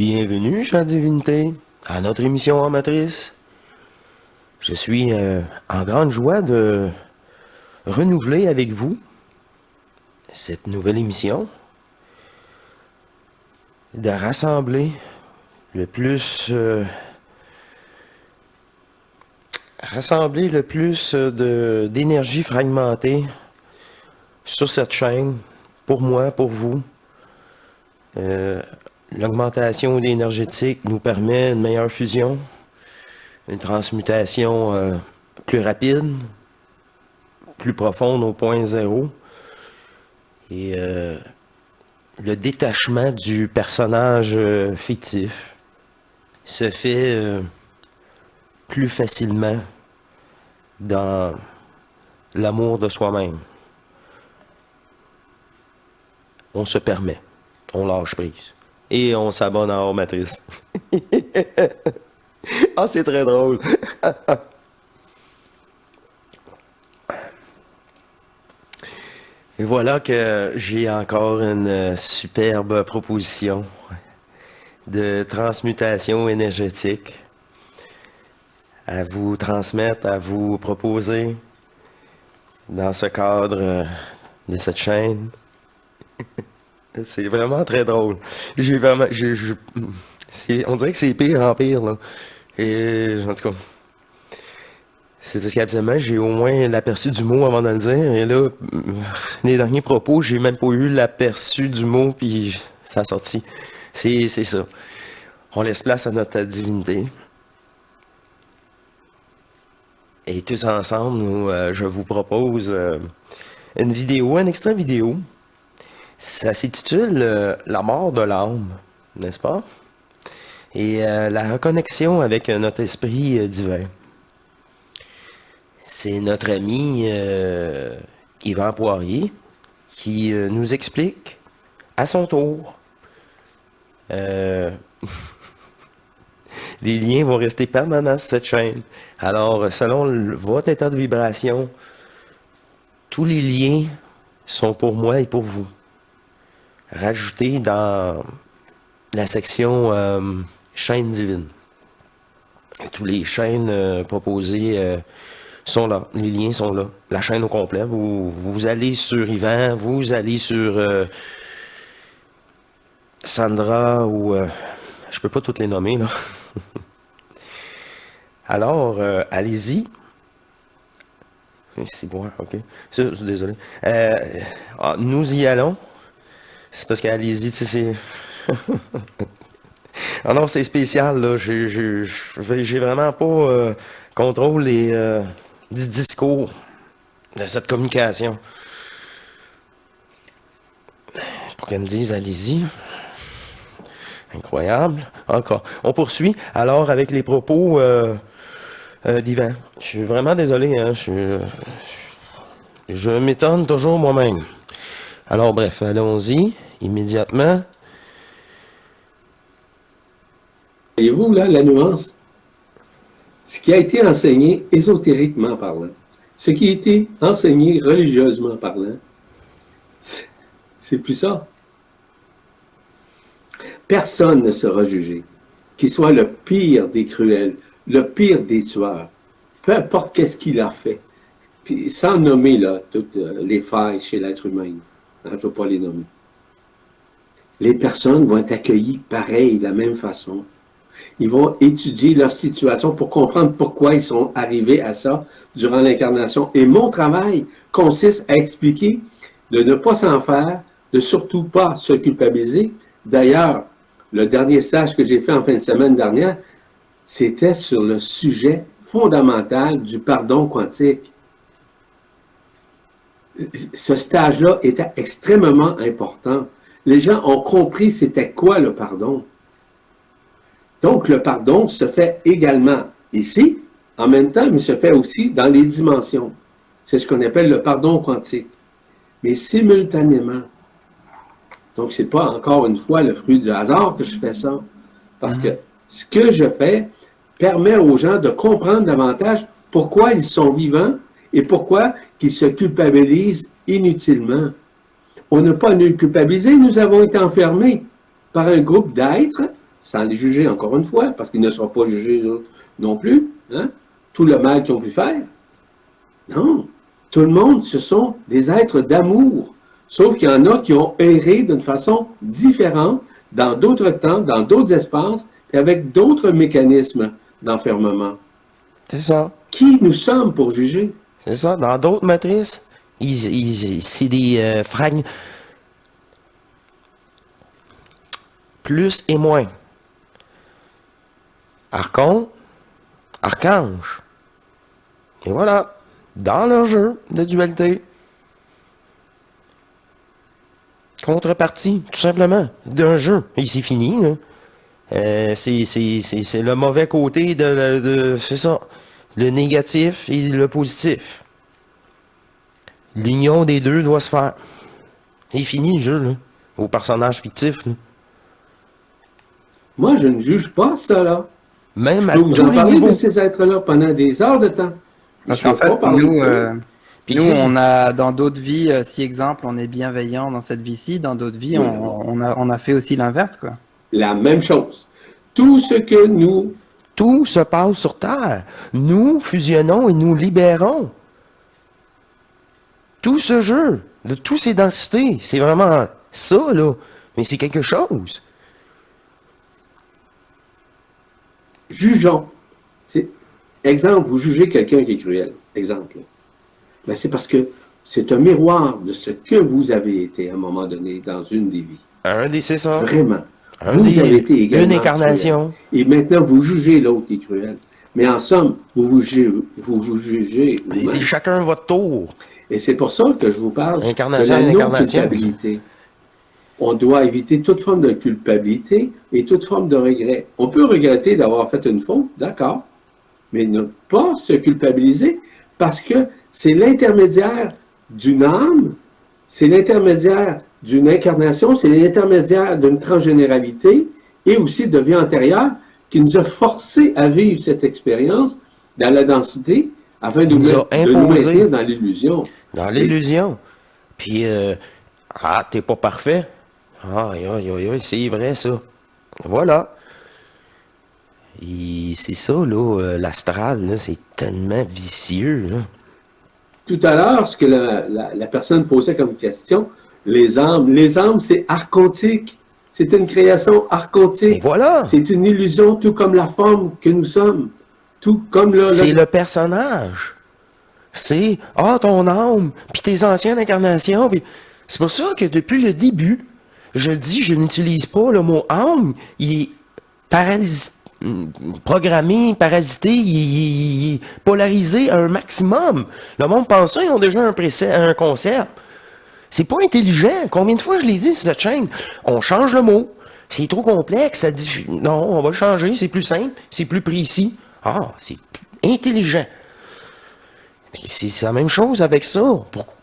Bienvenue, chère divinité, à notre émission amatrice. Je suis en grande joie de renouveler avec vous cette nouvelle émission, de rassembler le plus, d'énergie fragmentée sur cette chaîne, pour moi, pour vous. L'augmentation énergétique nous permet une meilleure fusion, une transmutation plus rapide, plus profonde au point zéro. Et le détachement du personnage fictif se fait plus facilement dans l'amour de soi-même. On se permet, on lâche prise. Et on s'abonne à Hors Matrice. Ah, c'est très drôle. Et voilà que j'ai encore une superbe proposition de transmutation énergétique à vous transmettre, à vous proposer dans ce cadre de cette chaîne. C'est vraiment très drôle. J'ai vraiment, on dirait que c'est pire en pire, là. Et, en tout cas, c'est parce qu'habituellement, j'ai au moins l'aperçu du mot avant de le dire. Et là, les derniers propos, j'ai même pas eu l'aperçu du mot, puis ça a sorti. C'est ça. On laisse place à notre divinité. Et tous ensemble, je vous propose une vidéo, un extrait vidéo. Ça s'intitule La mort de l'âme, n'est-ce pas? Et la reconnexion avec notre esprit divin. C'est notre ami Yvan Poirier qui nous explique à son tour. Les liens vont rester permanents sur cette chaîne. Alors, selon votre état de vibration, tous les liens sont pour moi et pour vous. Rajoutés dans la section chaîne divine. Toutes les chaînes proposées sont là. Les liens sont là. La chaîne au complet. Vous allez sur Yvan, vous allez sur Sandra ou... je peux pas toutes les nommer, là. Alors, allez-y. C'est bon, ok. Désolé. Nous y allons. C'est parce qu'allez-y, tu sais, c'est... Ah non, c'est spécial, là. J'ai vraiment pas contrôle du discours, de cette communication. Pour qu'elle me dise, allez-y. Incroyable. Encore. On poursuit, alors, avec les propos d'Yvan. Je suis vraiment désolé, hein. Je m'étonne toujours moi-même. Alors, bref, allons-y, immédiatement. Voyez-vous, là, la nuance? Ce qui a été enseigné ésotériquement parlant, ce qui a été enseigné religieusement parlant, c'est plus ça. Personne ne sera jugé, qu'il soit le pire des cruels, le pire des tueurs, peu importe qu'est-ce qu'il a fait, puis sans nommer là, toutes les failles chez l'être humain. Je ne vais pas les nommer. Les personnes vont être accueillies pareil, de la même façon. Ils vont étudier leur situation pour comprendre pourquoi ils sont arrivés à ça durant l'incarnation. Et mon travail consiste à expliquer de ne pas s'en faire, de surtout pas se culpabiliser. D'ailleurs, le dernier stage que j'ai fait en fin de semaine dernière, c'était sur le sujet fondamental du pardon quantique. Ce stage-là était extrêmement important. Les gens ont compris c'était quoi le pardon. Donc, le pardon se fait également ici, en même temps, mais se fait aussi dans les dimensions. C'est ce qu'on appelle le pardon quantique. Mais simultanément. Donc, ce n'est pas encore une fois le fruit du hasard que je fais ça. Parce que ce que je fais permet aux gens de comprendre davantage pourquoi ils sont vivants et pourquoi ils se culpabilisent inutilement. On n'a pas à nous culpabiliser, nous avons été enfermés par un groupe d'êtres sans les juger encore une fois, parce qu'ils ne seront pas jugés non plus, hein? Tout le mal qu'ils ont pu faire. Non, tout le monde, ce sont des êtres d'amour. Sauf qu'il y en a qui ont erré d'une façon différente, dans d'autres temps, dans d'autres espaces, et avec d'autres mécanismes d'enfermement. C'est ça. Qui nous sommes pour juger? C'est ça. Dans d'autres matrices, c'est des fragments. Plus et moins. Archon, archange. Et voilà. Dans leur jeu de dualité. Contrepartie, tout simplement, d'un jeu. Et c'est fini, là. C'est le mauvais côté c'est ça. Le négatif et le positif. L'union des deux doit se faire. C'est fini le jeu, là. Vos personnages fictifs, là. Moi, je ne juge pas ça, là. Même Je à peux vous tous en les parler niveaux. de ces êtres-là pendant des heures de temps. Parce Je peux qu'en fait, pas parler nous, de- Puis nous, c'est- on a dans d'autres vies, si exemple, on est bienveillant dans cette vie-ci, dans d'autres vies, Oui. on a fait aussi l'inverse, quoi. La même chose. Tout ce que nous... Tout se passe sur Terre. Nous fusionnons et nous libérons. Tout ce jeu, de toutes ces densités, c'est vraiment ça, là. Mais c'est quelque chose. Jugeons. Exemple, vous jugez quelqu'un qui est cruel. Exemple. Ben, c'est parce que c'est un miroir de ce que vous avez été à un moment donné dans une des vies. C'est ça. Vraiment. Un Vous des- avez été également une incarnation. cruel. Et maintenant, vous jugez l'autre qui est cruel. Mais en somme, vous jugez Et vous-même. chacun votre tour. Et c'est pour ça que je vous parle Incarnation, de la incarnation. non-culpabilité. On doit éviter toute forme de culpabilité et toute forme de regret. On peut regretter d'avoir fait une faute, d'accord, mais ne pas se culpabiliser parce que c'est l'intermédiaire d'une âme, c'est l'intermédiaire d'une incarnation, c'est l'intermédiaire d'une transgénéralité et aussi de vie antérieure qui nous a forcés à vivre cette expérience dans la densité afin de nous a nous imposé. maintenir dans l'illusion. Dans l'illusion. Puis, t'es pas parfait. Aïe, aïe, aïe, aïe, c'est vrai, ça. Voilà. Et c'est ça, là, l'astral, là, c'est tellement vicieux, là. Tout à l'heure, ce que la personne posait comme question, les âmes, c'est archontique. C'est une création Et archontique. voilà. C'est une illusion, tout comme la forme que nous sommes. Tout comme C'est le personnage. C'est, ton âme, puis tes anciennes incarnations. Puis c'est pour ça que depuis le début, je dis, je n'utilise pas le mot âme. Il est programmé, parasité, il est polarisé à un maximum. Le monde pense ça, ils ont déjà un concept. C'est pas intelligent. Combien de fois je l'ai dit sur cette chaîne? On change le mot. C'est trop complexe. Non, on va le changer. C'est plus simple. C'est plus précis. C'est intelligent. Mais c'est la même chose avec ça.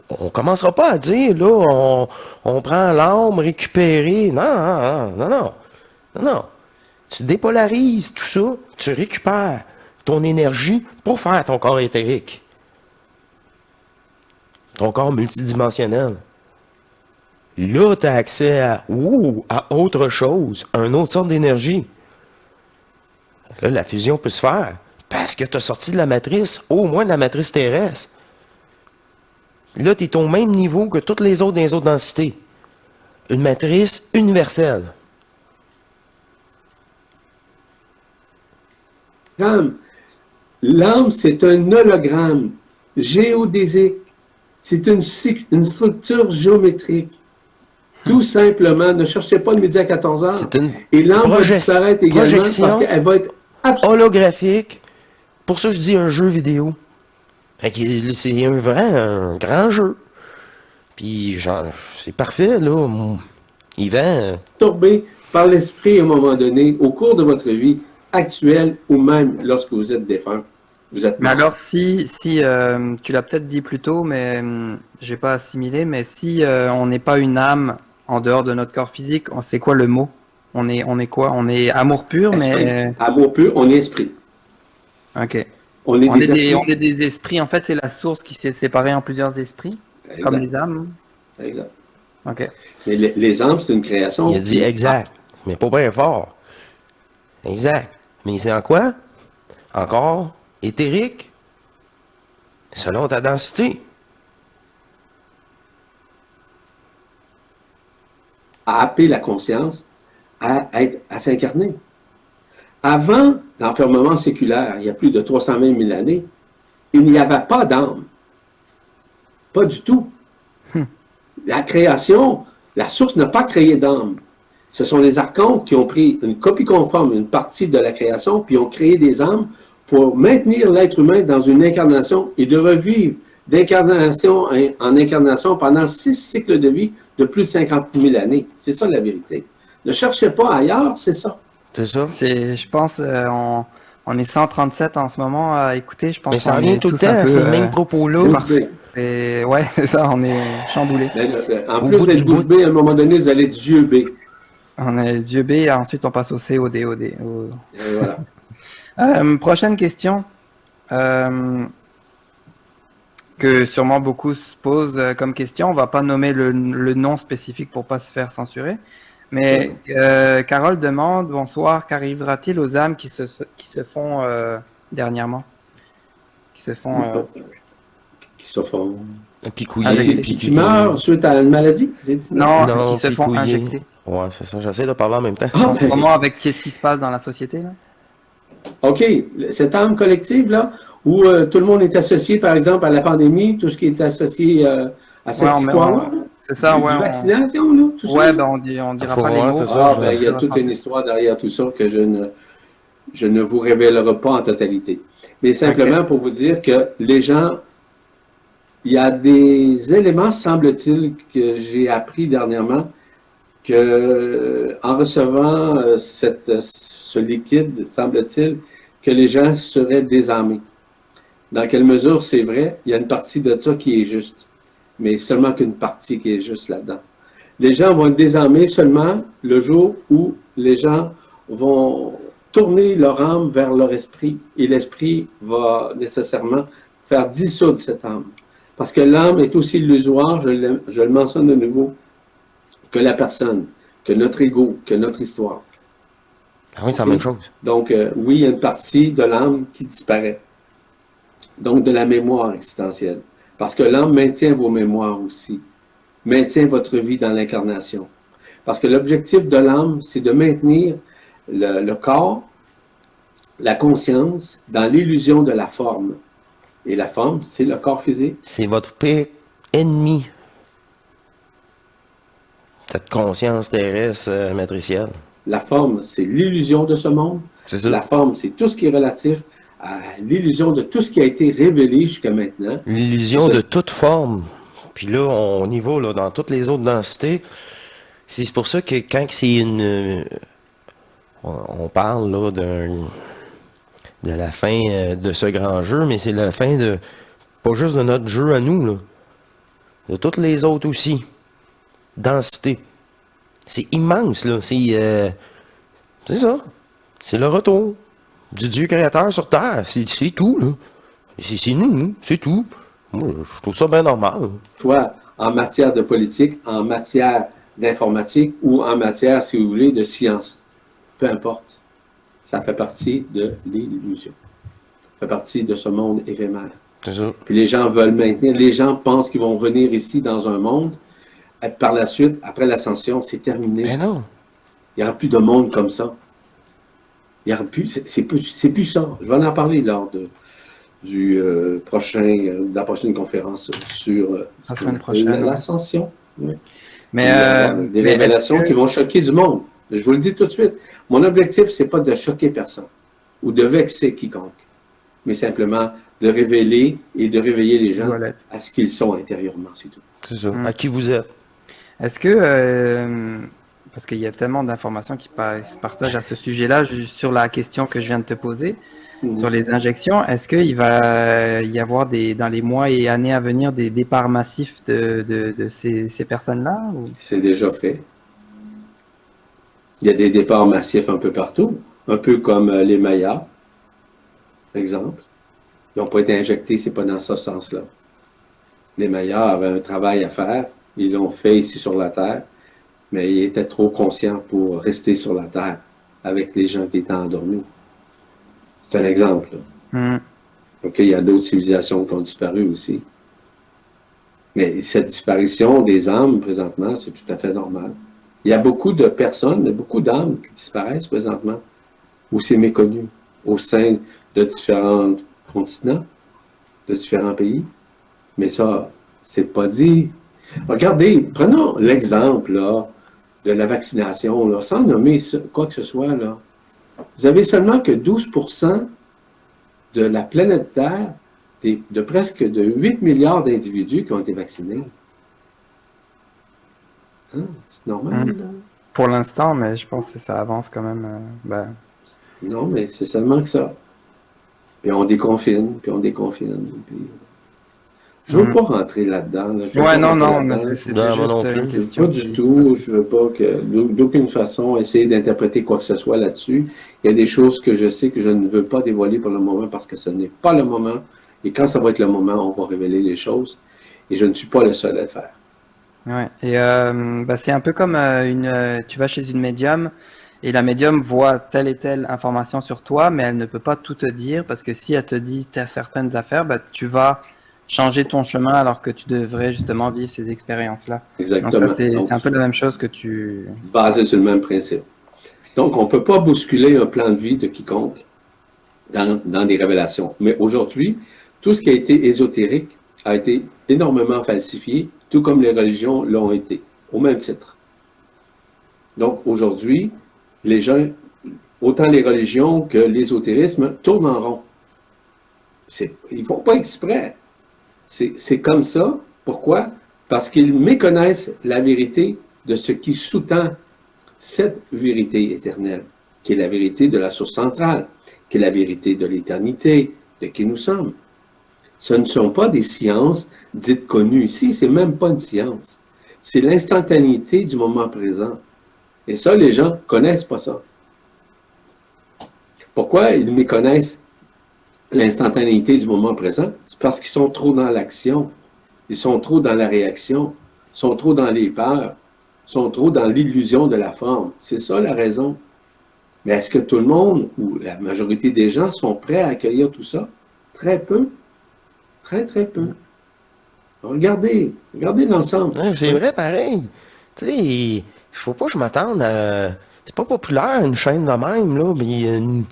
On commencera pas à dire, là, on prend l'âme récupérée. Non. Tu dépolarises tout ça. Tu récupères ton énergie pour faire ton corps éthérique. Ton corps multidimensionnel. Là, tu as accès à autre chose, à une autre sorte d'énergie. Là, la fusion peut se faire parce que tu as sorti de la matrice, au moins de la matrice terrestre. Là, tu es au même niveau que toutes les autres des autres densités. Une matrice universelle. L'âme, c'est un hologramme géodésique. C'est une structure géométrique. Tout simplement, ne cherchez pas le midi à 14 heures. C'est une Et l'âme va disparaître également projection parce qu'elle va être absolument... holographique. Pour ça, je dis un jeu vidéo. Fait que c'est un grand jeu. Puis, genre, c'est parfait, là. Yvan, absorbé par l'esprit à un moment donné, au cours de votre vie actuelle ou même lorsque vous êtes défunt. Vous êtes Mais mort. alors, si tu l'as peut-être dit plus tôt, mais j'ai pas assimilé, mais si on n'est pas une âme en dehors de notre corps physique, c'est quoi le mot? On est quoi? On est amour pur, Esprit. mais... Amour pur, on est esprit. Ok. On est On des est esprits. on est des esprits, en fait, c'est la source qui s'est séparée en plusieurs esprits, Exact. comme les âmes. Exact. Ok. Mais les âmes, c'est une création. il a dit exact. Mais pas bien fort. Exact. Mais c'est en quoi? Encore éthérique? Selon ta densité. À appeler la conscience à s'incarner. Avant l'enfermement séculaire, il y a plus de 320 000 années, il n'y avait pas d'âme. Pas du tout. La création, la source n'a pas créé d'âme. Ce sont les archontes qui ont pris une copie conforme, une partie de la création, puis ont créé des âmes pour maintenir l'être humain dans une incarnation et de revivre d'incarnation en incarnation pendant 6 cycles de vie de plus de 50 000 années. C'est ça la vérité. Ne cherchez pas ailleurs, c'est ça. C'est ça? Je pense, on est 137 en ce moment à écouter. Je pense Mais ça qu'on revient est tout le tous un temps à peu, ces mêmes propos-là. Parfait. Et ouais, c'est ça, on est chamboulés. En Au plus bout d'être du bouche bout. bée, à un moment donné, vous allez être yeux bée. On est Dieu B, et ensuite on passe au C, au D, au D. Et voilà. Prochaine question. Que sûrement beaucoup se posent comme question. On va pas nommer le nom spécifique pour pas se faire censurer. Mais Carole demande, bonsoir, qu'arrivera-t-il aux âmes qui se font dernièrement? Qui se font... Qui se font... Picouiller, qui meurent suite à une maladie? Non, Non, qui se font picouiller. injecter. Ouais, c'est ça. J'essaie de parler en même temps. Ah, En ce moment, avec qu'est-ce qui se passe dans la société, là? OK. Cette âme collective-là, où tout le monde est associé, par exemple, à la pandémie, tout ce qui est associé à cette histoire-là. C'est ça, Du vaccination, là, tout ça. Ben on dira Faut pas les voir, mots. c'est ça. Il y a toute une histoire derrière tout ça que je ne vous révélerai pas en totalité. Mais simplement pour vous dire que les gens, il y a des éléments, semble-t-il, que j'ai appris dernièrement, que en recevant ce liquide, semble-t-il, que les gens seraient désarmés. Dans quelle mesure c'est vrai? Il y a une partie de ça qui est juste, mais seulement qu'une partie qui est juste là-dedans. Les gens vont être désarmés seulement le jour où les gens vont tourner leur âme vers leur esprit, et l'esprit va nécessairement faire dissoudre cette âme. Parce que l'âme est aussi illusoire, je le mentionne de nouveau, que la personne, que notre ego, que notre histoire. Ah oui, c'est la même chose. Donc, oui, il y a une partie de l'âme qui disparaît. Donc, de la mémoire existentielle. Parce que l'âme maintient vos mémoires aussi, maintient votre vie dans l'incarnation. Parce que l'objectif de l'âme, c'est de maintenir le corps, la conscience, dans l'illusion de la forme. Et la forme, c'est le corps physique. C'est votre pire ennemi. Cette conscience terrestre matricielle. La forme, c'est l'illusion de ce monde. C'est ça. La forme, c'est tout ce qui est relatif à l'illusion de tout ce qui a été révélé jusqu'à maintenant. L'illusion de toute forme. Puis là, on y va là, dans toutes les autres densités. C'est pour ça que quand c'est une... on parle là de la fin de ce grand jeu, mais c'est la fin de... Pas juste de notre jeu à nous, là. De toutes les autres aussi. Densité. C'est immense, là. C'est ça. C'est le retour du Dieu créateur sur Terre. C'est tout, là. C'est nous, c'est tout. Moi, je trouve ça bien normal. Soit en matière de politique, en matière d'informatique ou en matière, si vous voulez, de science. Peu importe. Ça fait partie de l'illusion. Ça fait partie de ce monde éphémère. C'est ça. Puis les gens veulent maintenir. Les gens pensent qu'ils vont venir ici dans un monde. Et par la suite, après l'ascension, c'est terminé. Mais non. Il n'y aura plus de monde comme ça. Il y aura plus. C'est plus ça. Je vais en parler lors de la prochaine conférence sur La semaine prochaine. l'ascension. Oui. Mais, Des révélations qui vont choquer du monde. Je vous le dis tout de suite. Mon objectif, c'est pas de choquer personne ou de vexer quiconque, mais simplement de révéler et de réveiller les gens à ce qu'ils sont intérieurement, c'est tout. C'est ça. À qui vous êtes. Est-ce que, parce qu'il y a tellement d'informations qui se partagent à ce sujet-là, sur la question que je viens de te poser, sur les injections, est-ce qu'il va y avoir dans les mois et années à venir des départs massifs de ces personnes-là? Ou... C'est déjà fait. Il y a des départs massifs un peu partout, un peu comme les Mayas, par exemple. Ils n'ont pas été injectés, c'est pas dans ce sens-là. Les Mayas avaient un travail à faire, ils l'ont fait ici sur la Terre, mais ils étaient trop conscients pour rester sur la Terre. avec les gens qui étaient endormis. C'est un exemple. Là. Mm. OK, il y a d'autres civilisations qui ont disparu aussi. Mais cette disparition des âmes, présentement, c'est tout à fait normal. Il y a beaucoup de personnes, beaucoup d'âmes qui disparaissent présentement, où c'est méconnu, au sein de différents continents, de différents pays. Mais ça, c'est pas dit. Regardez, prenons l'exemple là, de la vaccination, là, sans nommer quoi que ce soit. Là. Vous avez seulement que 12% de la planète Terre, de presque de 8 milliards d'individus qui ont été vaccinés. Hein? C'est normal, là? Pour l'instant, mais je pense que ça avance quand même. Non, mais c'est seulement que ça. Puis on déconfine, puis on déconfine. Puis... Je ne veux pas rentrer là-dedans. Là. Ouais, non, mais c'était Non, moi non juste plus. une Je veux question. pas du tout, je veux pas que, d'aucune façon, essayer d'interpréter quoi que ce soit là-dessus. Il y a des choses que je sais que je ne veux pas dévoiler pour le moment parce que ce n'est pas le moment. Et quand ça va être le moment, on va révéler les choses. Et je ne suis pas le seul à le faire. Ouais. Et c'est un peu comme tu vas chez une médium et la médium voit telle et telle information sur toi, mais elle ne peut pas tout te dire parce que si elle te dit certaines affaires, tu vas changer ton chemin alors que tu devrais justement vivre ces expériences-là. Exactement. Donc ça, c'est un peu la même chose que tu... Basé sur le même principe. Donc, on ne peut pas bousculer un plan de vie de quiconque dans des révélations. Mais aujourd'hui, tout ce qui a été ésotérique a été énormément falsifié, tout comme les religions l'ont été, au même titre. Donc, aujourd'hui, les gens, autant les religions que l'ésotérisme, tournent en rond. Ils ne font pas exprès. C'est comme ça. Pourquoi? Parce qu'ils méconnaissent la vérité de ce qui sous-tend cette vérité éternelle, qui est la vérité de la source centrale, qui est la vérité de l'éternité, de qui nous sommes. Ce ne sont pas des sciences dites connues ici, c'est même pas une science. C'est l'instantanéité du moment présent. Et ça, les gens ne connaissent pas ça. Pourquoi ils méconnaissent l'instantanéité du moment présent? C'est parce qu'ils sont trop dans l'action, ils sont trop dans la réaction, ils sont trop dans les peurs, ils sont trop dans l'illusion de la forme. C'est ça la raison. Mais est-ce que tout le monde, ou la majorité des gens, sont prêts à accueillir tout ça? Très peu. Très, très peu. Regardez l'ensemble. Ouais, c'est vrai, pareil. Tu sais, il faut pas que je m'attende à... C'est pas populaire, une chaîne de même, là, mais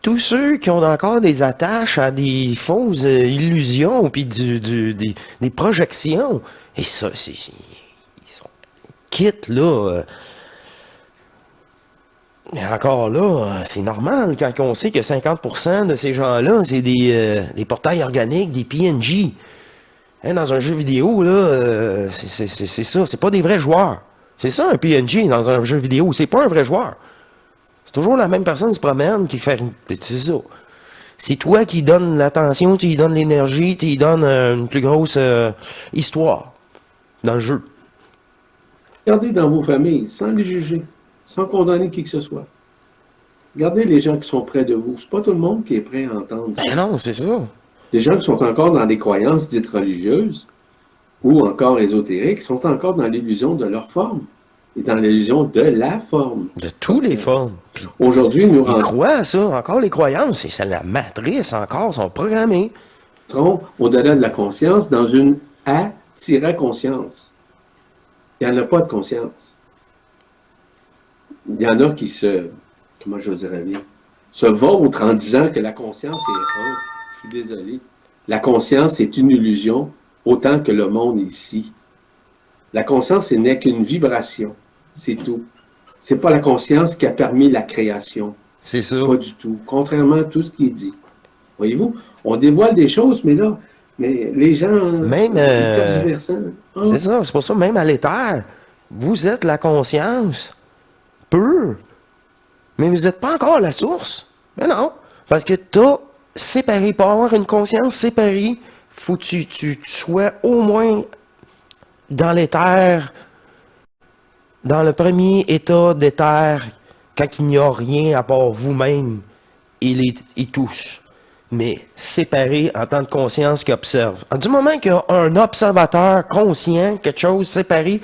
tous ceux qui ont encore des attaches à des fausses illusions, puis des projections, et ça, ils sont quittes, là. Et encore là, c'est normal quand on sait que 50% de ces gens-là, c'est des portails organiques, des PNJ. Hein, dans un jeu vidéo, là, c'est ça, c'est pas des vrais joueurs. C'est ça un PNJ dans un jeu vidéo, c'est pas un vrai joueur. C'est toujours la même personne qui se promène, qui fait... C'est ça. C'est toi qui donnes l'attention, tu lui donnes l'énergie, tu lui donnes une plus grosse histoire dans le jeu. Regardez dans vos familles, sans les juger, sans condamner qui que ce soit. Regardez les gens qui sont près de vous. C'est pas tout le monde qui est prêt à entendre ça. Ben non, c'est ça. Les gens qui sont encore dans des croyances dites religieuses ou encore ésotériques sont encore dans l'illusion de leur forme et dans l'illusion de la forme. De tous les formes. Puis Aujourd'hui, nous ils croient à ça. Encore les croyances, c'est la matrice, encore, sont programmées. rentrons au-delà de la conscience dans une attirant-conscience. Il n'y en a pas de conscience. Il y en a qui comment je dirais bien, se vautrent en disant que la conscience est un. Je suis désolé. La conscience est une illusion autant que le monde ici. La conscience n'est qu'une vibration. C'est tout. C'est pas la conscience qui a permis la création. C'est ça. Pas du tout. Contrairement à tout ce qui est dit. Voyez-vous, on dévoile des choses, mais là, les gens... Même... C'est ça, c'est pour ça, même à l'éther, vous êtes la conscience pure, mais vous n'êtes pas encore la source. Mais non, parce que tu as séparé, pour avoir une conscience séparée, faut que tu sois au moins dans l'éther, dans le premier état d'éther, quand il n'y a rien à part vous-même et tous. Mais séparé en tant que conscience qui observe. Du moment qu'il y a un observateur conscient, quelque chose séparé,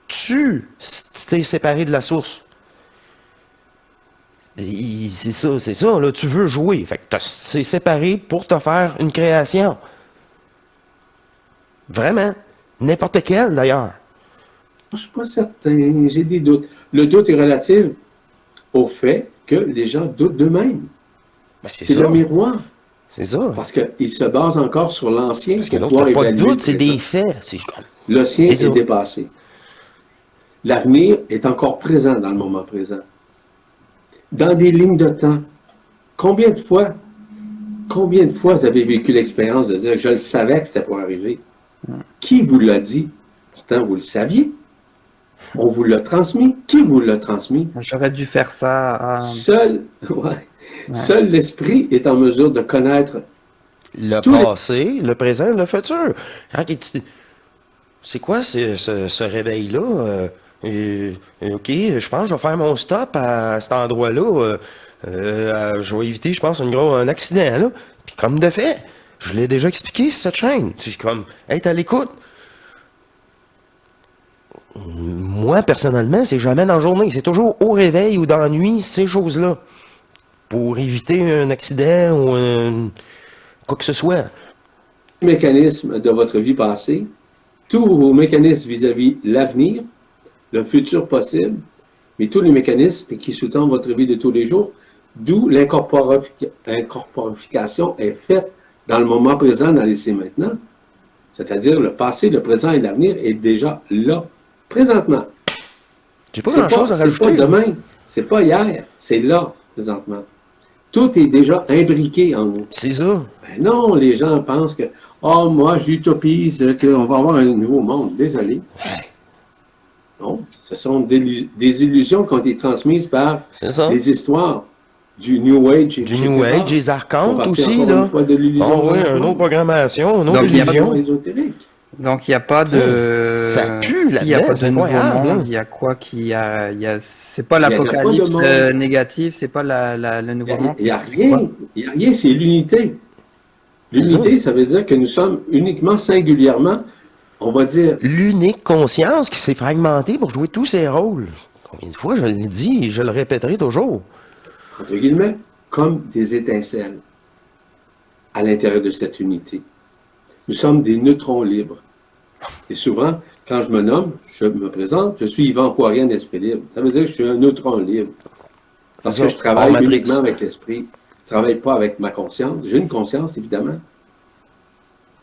tu t'es séparé de la source. C'est ça, là, tu veux jouer. Fait que c'est séparé pour te faire une création. Vraiment. N'importe quelle, d'ailleurs. Je ne suis pas certain, j'ai des doutes. Le doute est relatif au fait que les gens doutent d'eux-mêmes. Ben, c'est C'est ça. le miroir. C'est ça. Parce qu'ils se basent encore sur l'ancien. Parce que pour l'autre, pouvoir t'as pas de évaluer doute, c'est le des présent. faits. C'est comme... Le sien C'est ça. est dépassé. L'avenir est encore présent dans le moment présent. Dans des lignes de temps. Combien de fois vous avez vécu l'expérience de dire « je le savais que c'était pour arriver ». Qui vous l'a dit? Pourtant, vous le saviez. On vous l'a transmis. Qui vous l'a transmis? J'aurais dû faire ça. Seul l'esprit est en mesure de connaître Le tous les- passé, le présent, le futur. C'est quoi ce réveil-là? OK, je pense que je vais faire mon stop à cet endroit-là. Je vais éviter, je pense, un accident, là. Puis comme de fait, je l'ai déjà expliqué sur cette chaîne. C'est comme, être à l'écoute. Moi, personnellement, c'est jamais dans la journée. C'est toujours au réveil ou dans la nuit, ces choses-là. Pour éviter un accident ou quoi que ce soit. mécanismes de votre vie passée, tous vos mécanismes vis-à-vis l'avenir, le futur possible, mais tous les mécanismes qui sous-tendent votre vie de tous les jours, d'où l'incorporification est faite dans le moment présent, dans l'essai maintenant. C'est-à-dire le passé, le présent et l'avenir est déjà là, présentement. J'ai pas grand-chose à C'est rajouter. pas demain, c'est pas hier, c'est là, présentement. Tout est déjà imbriqué en nous. C'est ça. Ben non, les gens pensent que « Oh, moi, j'utopise qu'on va avoir un nouveau monde. » Désolé. Non, ce sont des illusions qui ont été transmises par C'est ça. des histoires du New Age. Du etc. New Age, des On archontes va aussi, encore là. une fois de l'illusion. Ah oui, une autre programmation, une autre Donc, il y a pas illusion. ésotérique. Donc, il n'y a pas de. Ça pue S'il n'y a là-dedans, pas de c'est nouveau incroyable, monde, là. il y a quoi qui a. C'est pas Il y a pas de l'apocalypse monde. négatif, c'est pas le Il nouveau monde. n'y a c'est rien. quoi? Il n'y a rien, c'est l'unité. L'unité, ça veut dire que nous sommes uniquement, singulièrement, on va dire, L'unique conscience qui s'est fragmentée pour jouer tous ses rôles. Combien de fois je le dis et je le répéterai toujours. entre guillemets, comme des étincelles à l'intérieur de cette unité. Nous sommes des neutrons libres. Et souvent, quand je me nomme, je me présente, je suis Yvan Poirier, esprit libre. Ça veut dire que je suis un neutron libre. Parce C'est que ça. je travaille Hors Matrix. uniquement avec l'esprit. Je ne travaille pas avec ma conscience. J'ai une conscience, évidemment.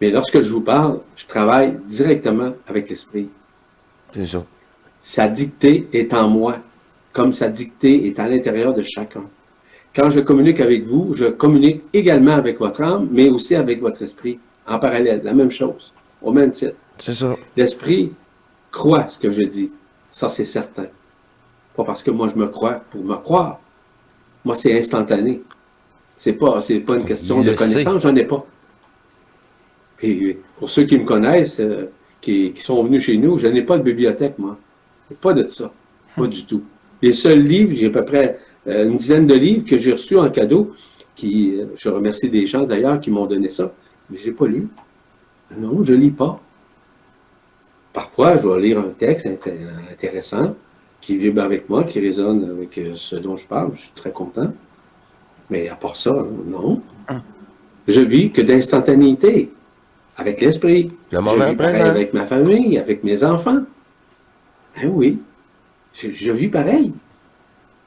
Mais lorsque je vous parle, je travaille directement avec l'esprit. C'est ça. Sa dictée est en moi, comme sa dictée est à l'intérieur de chacun. Quand je communique avec vous, je communique également avec votre âme, mais aussi avec votre esprit, en parallèle, la même chose, au même titre. C'est ça. L'esprit croit ce que je dis, ça c'est certain. Pas parce que moi je me crois pour me croire. Moi c'est instantané. C'est pas une question Il de le sait. connaissance, j'en ai pas. Et pour ceux qui me connaissent, qui sont venus chez nous, je n'ai pas de bibliothèque, moi. Pas de ça. Pas du tout. Les seuls livres, j'ai à peu près une dizaine de livres que j'ai reçus en cadeau, je remercie des gens d'ailleurs qui m'ont donné ça, mais je n'ai pas lu. Non, je ne lis pas. Parfois, je vais lire un texte intéressant qui vibre avec moi, qui résonne avec ce dont je parle. Je suis très content. Mais à part ça, non. Je vis que d'instantanéité, avec l'esprit. Le moment Je vis pareil présent. avec ma famille, avec mes enfants. Ben oui, je vis pareil.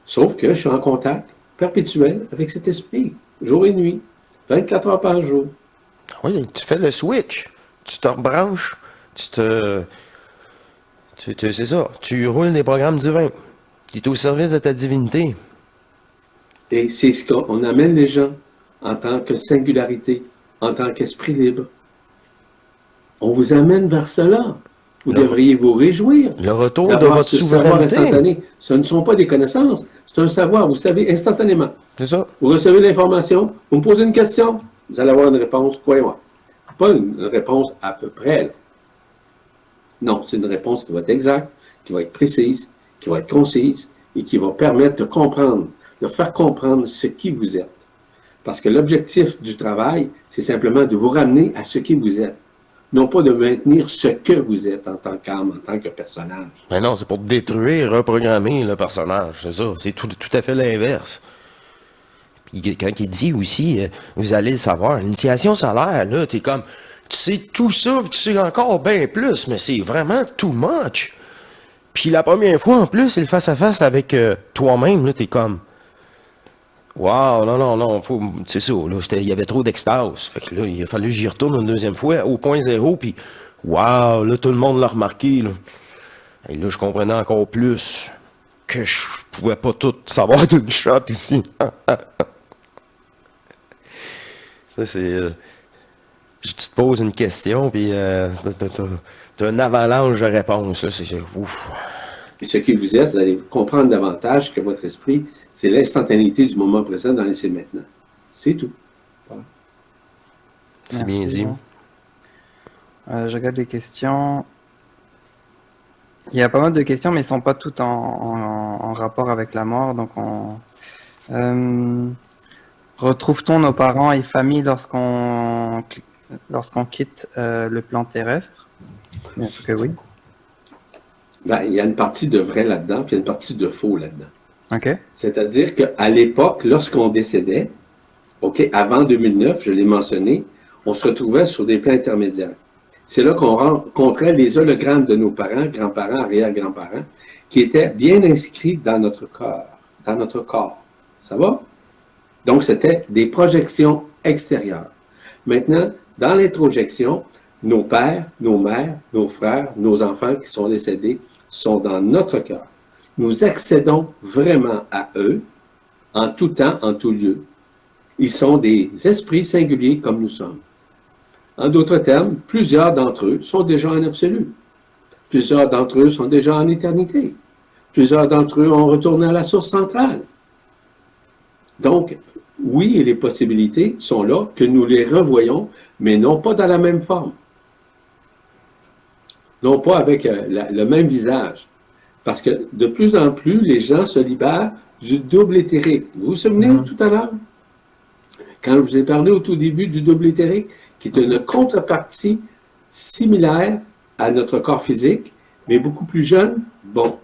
Sauf que je suis en contact perpétuel avec cet esprit, jour et nuit, 24 heures par jour. Oui, tu fais le switch. Tu te rebranches. C'est ça. Tu roules des programmes divins. Tu es au service de ta divinité. Et c'est ce qu'on amène les gens en tant que singularité, en tant qu'esprit libre. On vous amène vers cela. Vous devriez vous réjouir Le retour de d'avoir votre ce savoir souveraineté. instantané. Ce ne sont pas des connaissances, c'est un savoir, vous savez, instantanément. C'est ça. Vous recevez l'information, vous me posez une question, vous allez avoir une réponse, croyez-moi. Pas une réponse à peu près, là. Non, c'est une réponse qui va être exacte, qui va être précise, qui va être concise et qui va permettre de comprendre, de faire comprendre ce qui vous êtes. Parce que l'objectif du travail, c'est simplement de vous ramener à ce qui vous êtes. Non pas de maintenir ce que vous êtes en tant qu'âme, en tant que personnage. Mais non, c'est pour détruire, reprogrammer le personnage. C'est ça. C'est tout à fait l'inverse. Puis quand il dit aussi, vous allez le savoir, l'initiation solaire, là, t'es comme, tu sais tout ça, puis tu sais encore bien plus, mais c'est vraiment too much. Puis la première fois, en plus, c'est le face-à-face avec toi-même, là, t'es comme, wow, non, c'est ça, là, il y avait trop d'extase. Fait que là, il a fallu que j'y retourne une deuxième fois, au point zéro, puis wow, là, tout le monde l'a remarqué, là. Et là, je comprenais encore plus que je pouvais pas tout savoir d'une shot ici. Ça, c'est... tu te poses une question, puis t'as une avalanche de réponses, là, c'est... Ouf. Et ce qui vous êtes, vous allez comprendre davantage que votre esprit, c'est l'instantanéité du moment présent dans l'essai maintenant. C'est tout. Voilà. C'est bien dit. Bon. Je regarde les questions. Il y a pas mal de questions, mais elles ne sont pas toutes en rapport avec la mort. Donc, retrouve-t-on nos parents et familles lorsqu'on quitte le plan terrestre? Bien sûr que oui. Ben, il y a une partie de vrai là-dedans, puis il y a une partie de faux là-dedans. OK. C'est-à-dire qu'à l'époque, lorsqu'on décédait, OK, avant 2009, je l'ai mentionné, on se retrouvait sur des plans intermédiaires. C'est là qu'on rencontrait les hologrammes de nos parents, grands-parents, arrière-grands-parents, qui étaient bien inscrits dans notre corps. Ça va? Donc, c'était des projections extérieures. Maintenant, dans l'introjection, nos pères, nos mères, nos frères, nos enfants qui sont décédés sont dans notre cœur. Nous accédons vraiment à eux en tout temps, en tout lieu. Ils sont des esprits singuliers comme nous sommes. En d'autres termes, plusieurs d'entre eux sont déjà en absolu. Plusieurs d'entre eux sont déjà en éternité. Plusieurs d'entre eux ont retourné à la source centrale. Donc, oui, les possibilités sont là, que nous les revoyons, mais non pas dans la même forme. Non pas avec le même visage. Parce que de plus en plus, les gens se libèrent du double éthérique. Vous vous souvenez tout à l'heure? Quand je vous ai parlé au tout début du double éthérique, qui est une contrepartie similaire à notre corps physique, mais beaucoup plus jeune, bon.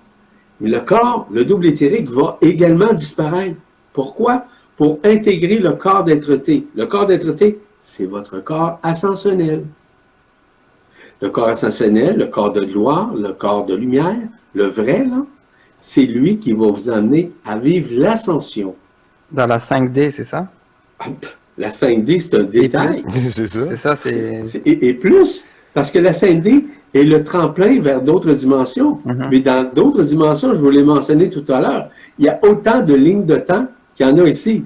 Mais le corps, le double éthérique, va également disparaître. Pourquoi? Pour intégrer le corps d'être-té. Le corps d'être-té, c'est votre corps ascensionnel. Le corps ascensionnel, le corps de gloire, le corps de lumière, le vrai, là, c'est lui qui va vous amener à vivre l'ascension. Dans la 5D, c'est ça? La 5D, c'est un détail. C'est ça. C'est ça, c'est... Et plus, parce que la 5D est le tremplin vers d'autres dimensions. Mais dans d'autres dimensions, je vous l'ai mentionné tout à l'heure, il y a autant de lignes de temps qu'il y en a ici.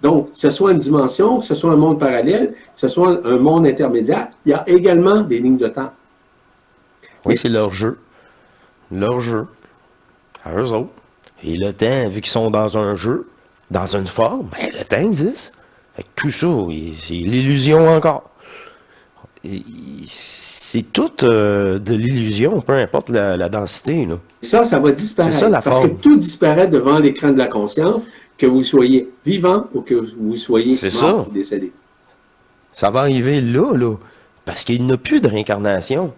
Donc, que ce soit une dimension, que ce soit un monde parallèle, que ce soit un monde intermédiaire, il y a également des lignes de temps. Oui, c'est leur jeu. Leur jeu. À eux autres. Et le temps, vu qu'ils sont dans un jeu, dans une forme, ben, le temps existe. Fait que tout ça, c'est l'illusion encore. C'est tout de l'illusion, peu importe la densité. Là. Ça va disparaître. C'est ça, la parce forme. que tout disparaît devant l'écran de la conscience, que vous soyez vivant ou que vous soyez mort ou décédé. Ça va arriver là, parce qu'il n'y a plus de réincarnation.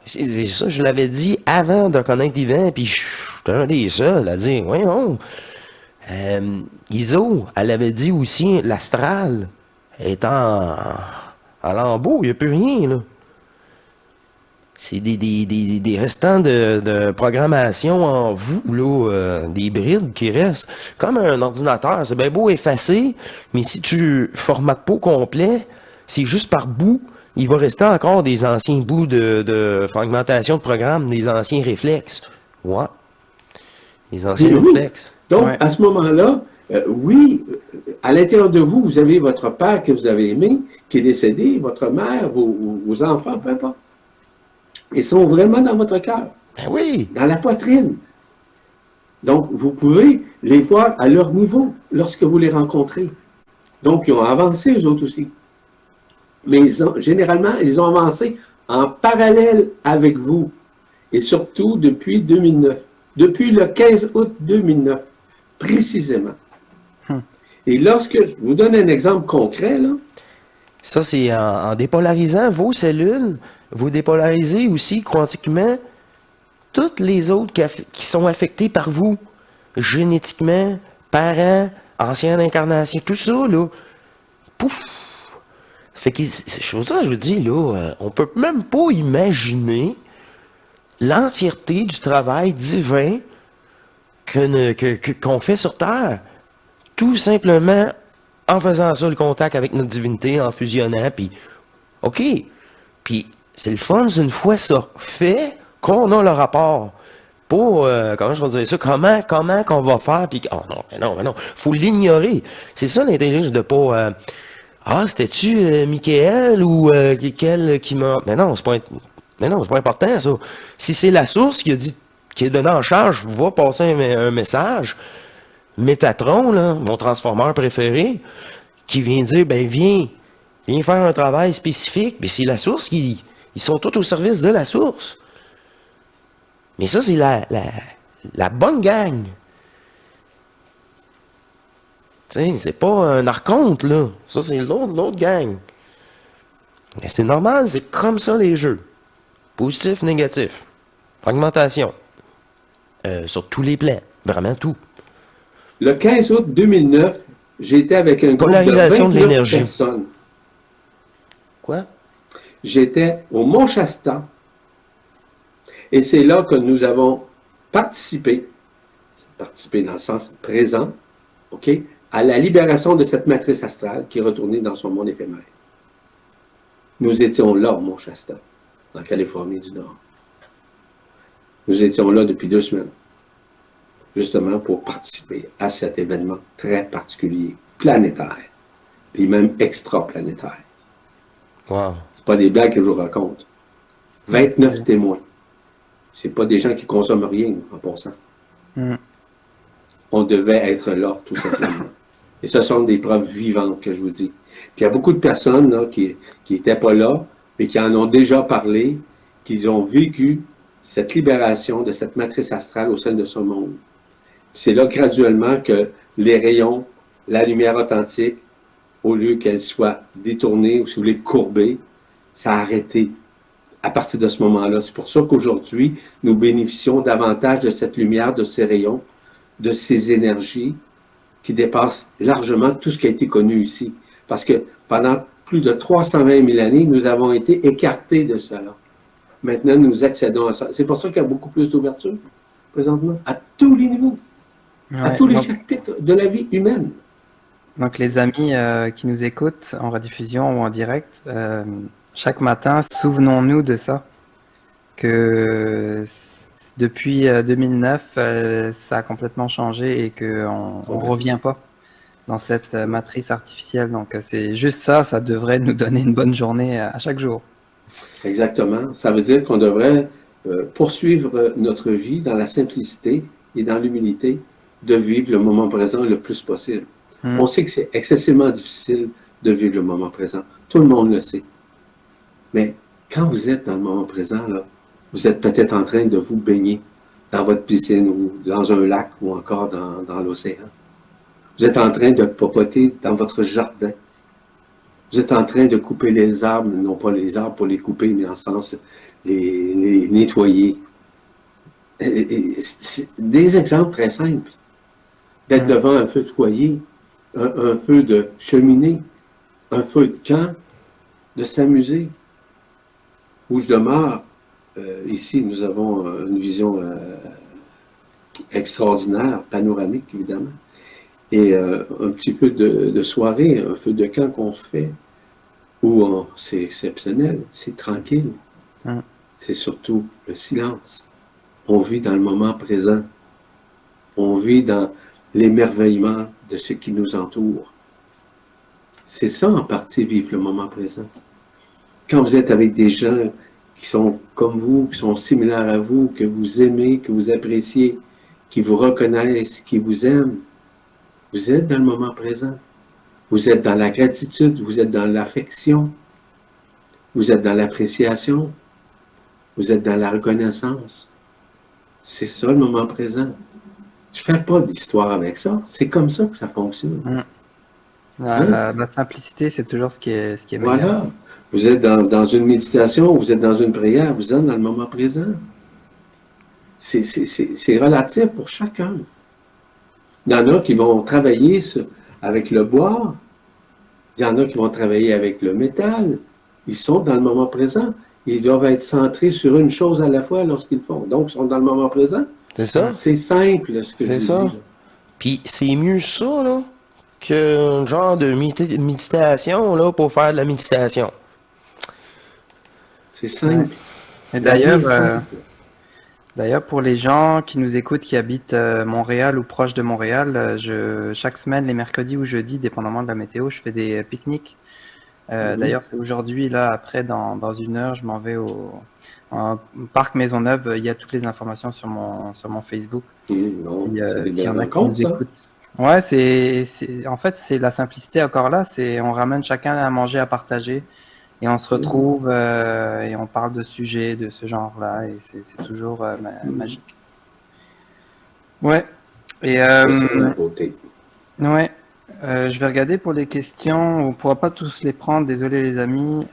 C'est ça, je l'avais dit avant de connaître Yvan, puis je suis un des seuls à dire, voyons. Iso, elle avait dit aussi, l'astral est en lambeaux, il n'y a plus rien, là. C'est des restants de programmation en vous, là, des brides qui restent. Comme un ordinateur, c'est bien beau effacer, mais si tu formates pas au complet, c'est juste par bout, il va rester encore des anciens bouts de fragmentation de programme, des anciens réflexes. Ouais. Les anciens réflexes. Donc, à ce moment-là, oui, à l'intérieur de vous, vous avez votre père que vous avez aimé, qui est décédé, votre mère, vos enfants, peu importe. Ils sont vraiment dans votre cœur. Ben oui. Dans la poitrine. Donc, vous pouvez les voir à leur niveau lorsque vous les rencontrez. Donc, ils ont avancé, eux autres aussi. Mais généralement, ils ont avancé en parallèle avec vous. Et surtout depuis 2009. Depuis le 15 août 2009, précisément. Et lorsque je vous donne un exemple concret, là. Ça, c'est en dépolarisant vos cellules, vous dépolarisez aussi quantiquement toutes les autres qui sont affectées par vous, génétiquement, parents, ancienne incarnation, tout ça, là, pouf! Fait que, c'est pour ça que je vous dis, là, on peut même pas imaginer l'entièreté du travail divin qu'on fait sur Terre. Tout simplement en faisant ça, le contact avec notre divinité, en fusionnant, puis OK. Puis c'est le fun, c'est une fois ça fait, qu'on a le rapport. Pour, comment je vais dire ça, comment qu'on va faire, puis, oh non, mais non, faut l'ignorer. C'est ça l'intelligence de pas, c'était-tu Michael ou quel qui m'a... Mais non, c'est pas important, ça. Si c'est la source qui a dit, qui est donnée en charge, va passer un message, Métatron, là, mon transformeur préféré, qui vient dire, ben viens faire un travail spécifique, mais c'est la source ils sont tous au service de la source. Mais ça, c'est la bonne gang. Tu sais, c'est pas un archonte, là. Ça, c'est l'autre gang. Mais c'est normal, c'est comme ça les jeux. Positif, négatif. Fragmentation. Sur tous les plans. Vraiment tout. Le 15 août 2009, j'étais avec un groupe de Polarisation de 29 l'énergie. personnes. Quoi? J'étais au Mont Shasta. Et c'est là que nous avons participé dans le sens présent, OK, à la libération de cette matrice astrale qui est retournée dans son monde éphémère. Nous étions là au Mont Shasta, en Californie du Nord. Nous étions là depuis 2 semaines, justement pour participer à cet événement très particulier, planétaire, puis même extraplanétaire. Wow. C'est pas des blagues que je vous raconte. 29 témoins. C'est pas des gens qui consomment rien en passant. On devait être là, tout simplement. Et ce sont des preuves vivantes que je vous dis. Puis il y a beaucoup de personnes là, qui n'étaient pas là, mais qui en ont déjà parlé, qui ont vécu cette libération de cette matrice astrale au sein de ce monde. C'est là graduellement que les rayons, la lumière authentique, au lieu qu'elle soit détournée ou si vous voulez courbée, ça a arrêté à partir de ce moment-là. C'est pour ça qu'aujourd'hui, nous bénéficions davantage de cette lumière, de ces rayons, de ces énergies qui dépassent largement tout ce qui a été connu ici. Parce que pendant plus de 320 000 années, nous avons été écartés de cela. Maintenant, nous accédons à ça. C'est pour ça qu'il y a beaucoup plus d'ouverture, présentement, à tous les niveaux, à tous les chapitres de la vie humaine. Donc les amis qui nous écoutent en rediffusion ou en direct, chaque matin, souvenons-nous de ça, que depuis 2009, ça a complètement changé et qu'on ne revient pas dans cette matrice artificielle. Donc c'est juste ça, ça devrait nous donner une bonne journée à chaque jour. Exactement. Ça veut dire qu'on devrait poursuivre notre vie dans la simplicité et dans l'humilité de vivre le moment présent le plus possible. On sait que c'est excessivement difficile de vivre le moment présent. Tout le monde le sait. Mais quand vous êtes dans le moment présent, là, vous êtes peut-être en train de vous baigner dans votre piscine ou dans un lac ou encore dans l'océan. Vous êtes en train de popoter dans votre jardin. Vous êtes en train de couper les arbres, non pas les arbres pour les couper, mais en sens les nettoyer. C'est des exemples très simples. D'être devant un feu de foyer, un feu de cheminée, un feu de camp, de s'amuser. Où je demeure, ici, nous avons une vision extraordinaire, panoramique, évidemment. Et un petit feu de soirée, un feu de camp qu'on fait, où c'est exceptionnel, c'est tranquille. C'est surtout le silence. On vit dans le moment présent. On vit dans l'émerveillement de ce qui nous entoure. C'est ça, en partie, vivre le moment présent. Quand vous êtes avec des gens qui sont comme vous, qui sont similaires à vous, que vous aimez, que vous appréciez, qui vous reconnaissent, qui vous aiment, vous êtes dans le moment présent. Vous êtes dans la gratitude, vous êtes dans l'affection, vous êtes dans l'appréciation, vous êtes dans la reconnaissance. C'est ça le moment présent. Je ne fais pas d'histoire avec ça. C'est comme ça que ça fonctionne. La simplicité, c'est toujours ce qui est meilleur. Voilà. Vous êtes dans une méditation, vous êtes dans une prière, vous êtes dans le moment présent. C'est relatif pour chacun. Il y en a qui vont travailler avec le bois. Il y en a qui vont travailler avec le métal. Ils sont dans le moment présent. Ils doivent être centrés sur une chose à la fois lorsqu'ils le font. Donc, ils sont dans le moment présent. C'est ça? C'est simple, ce que je C'est vous ça. dis. Là. Puis c'est mieux ça, là, qu'un genre de méditation, là, pour faire de la méditation. C'est simple. Et La vie d'ailleurs, est simple. d'ailleurs, pour les gens qui nous écoutent, qui habitent Montréal ou proche de Montréal, chaque semaine, les mercredis ou jeudis, dépendamment de la météo, je fais des pique-niques. D'ailleurs, c'est aujourd'hui, là, après, dans une heure, je m'en vais au parc Maisonneuve. Il y a toutes les informations sur mon Facebook. Non, c'est des S'il y en belles a qui rencontres, nous ça. écoutent. Ouais, en fait, c'est la simplicité encore là. On ramène chacun à manger, à partager. Et on se retrouve et on parle de sujets de ce genre-là. Et c'est toujours magique. Ouais. Et C'est ça, la beauté. ouais. Je vais regarder pour les questions. On ne pourra pas tous les prendre. Désolé les amis.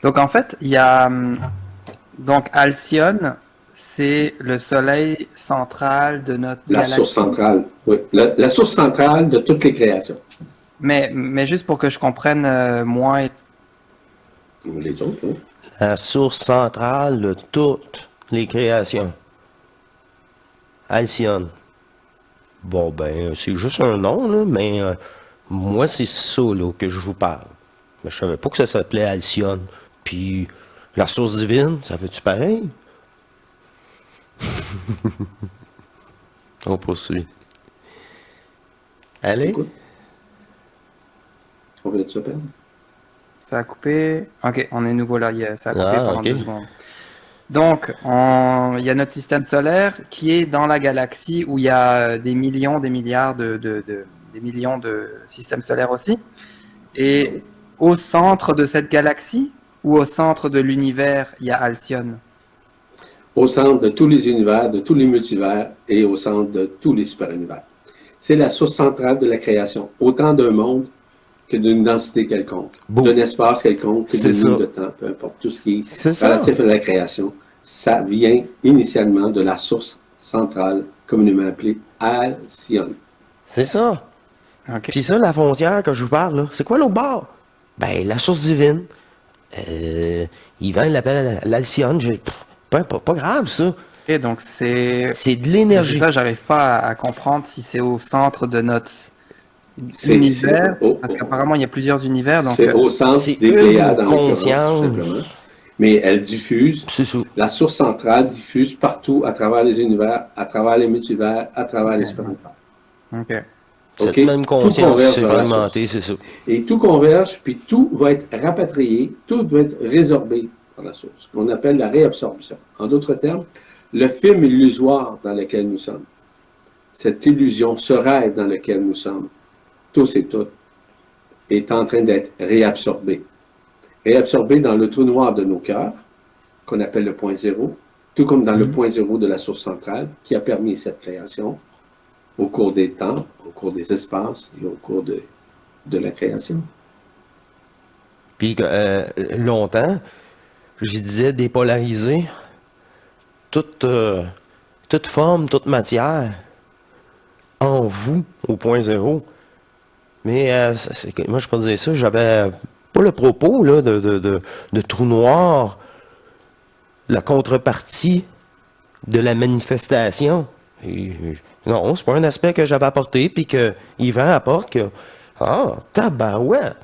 Donc en fait, il y a donc Alcyone, c'est le soleil central de notre La galaxie. source centrale, oui. La source centrale de toutes les créations. Mais juste pour que je comprenne moins. Les autres, oui. La source centrale de toutes les créations. Alcyone. Bon, ben, c'est juste un nom, là, mais moi, c'est ça, là, que je vous parle. Mais je savais pas que ça s'appelait Alcyone. Puis, la source divine, ça fait-tu pareil? On poursuit. Allez? Écoute. On vient de se perdre. Ça a coupé. Ok, on est nouveau là. Ça a coupé pendant ok. 2 secondes. Donc, il y a notre système solaire qui est dans la galaxie où il y a des millions, des milliards des millions de systèmes solaires aussi. Et au centre de cette galaxie ou au centre de l'univers, il y a Alcyone. Au centre de tous les univers, de tous les multivers et au centre de tous les super-univers. C'est la source centrale de la création, autant d'un monde que d'une densité quelconque, Bon. d'un espace quelconque, que C'est d'une ça. ligne de temps, peu importe, tout ce qui C'est est ça. relatif à la création, ça vient initialement de la source centrale, communément appelée Alcyone. C'est ça. Ok. Puis ça, la frontière que je vous parle, là, c'est quoi l'autre bord? Ben, la source divine. Yvan, il l'appelle l'Alcyone. Pas grave, ça. Et donc c'est C'est de l'énergie. ça, j'arrive pas à comprendre si c'est au centre de notre C'est- univers, c'est- oh, parce qu'apparemment il y a plusieurs univers. Donc C'est au centre c'est des une Pléiades, en l'occurrence, conscience. tout simplement. Mais elle diffuse, C'est ça. la source centrale diffuse partout, à travers les univers, à travers les multivers, à travers les super-univers. ok. Cette OK? même Tout conscience qui converge s'est vers la alimentée, c'est ça. Et tout converge, puis tout va être rapatrié, tout va être résorbé par la source, qu'on appelle la réabsorption. En d'autres termes, le film illusoire dans lequel nous sommes, cette illusion, ce rêve dans lequel nous sommes, tous et toutes, est en train d'être réabsorbé. Réabsorbé dans le trou noir de nos cœurs, qu'on appelle le point zéro, tout comme dans le point zéro de la source centrale, qui a permis cette création au cours des temps, au cours des espaces et au cours de la création. Puis longtemps, je disais dépolariser toute forme, toute matière en vous, au point zéro. Mais moi, je peux dire ça, j'avais pas le propos là, de trou noir, la contrepartie de la manifestation. Non, c'est pas un aspect que j'avais apporté, puis que Yvan apporte que. Ah, tabarouette!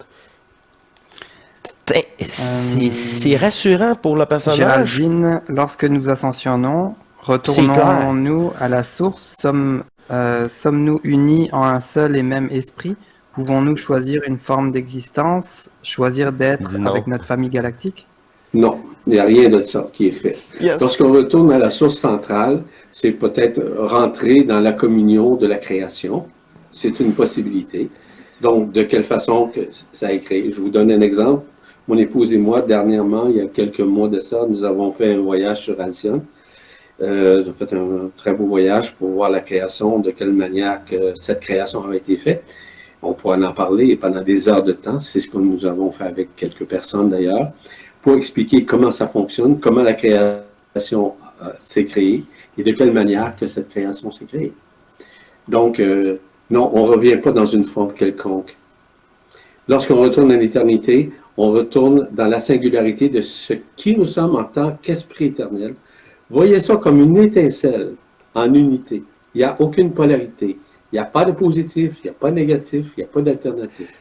C'est rassurant pour le personnage. Géraldine, lorsque nous ascensionnons, clair. retournons-nous à la source? Sommes-nous unis en un seul et même esprit? Pouvons-nous choisir une forme d'existence, choisir d'être Dis non. avec notre famille galactique? Non, il n'y a rien de ça qui est fait. Yes. Lorsqu'on retourne à la source centrale, c'est peut-être rentrer dans la communion de la création. C'est une possibilité. Donc, de quelle façon que ça est créé? Je vous donne un exemple. Mon épouse et moi, dernièrement, il y a quelques mois de ça, nous avons fait un voyage sur Alcyone. J'ai fait un très beau voyage pour voir la création, de quelle manière que cette création avait été faite. On pourra en parler pendant des heures de temps. C'est ce que nous avons fait avec quelques personnes d'ailleurs, pour expliquer comment ça fonctionne, comment la création s'est créée et de quelle manière que cette création s'est créée. Donc, non, on ne revient pas dans une forme quelconque. Lorsqu'on retourne à l'éternité, on retourne dans la singularité de ce qui nous sommes en tant qu'esprit éternel. Voyez ça comme une étincelle en unité. Il n'y a aucune polarité. Il n'y a pas de positif, il n'y a pas de négatif, il n'y a pas d'alternative.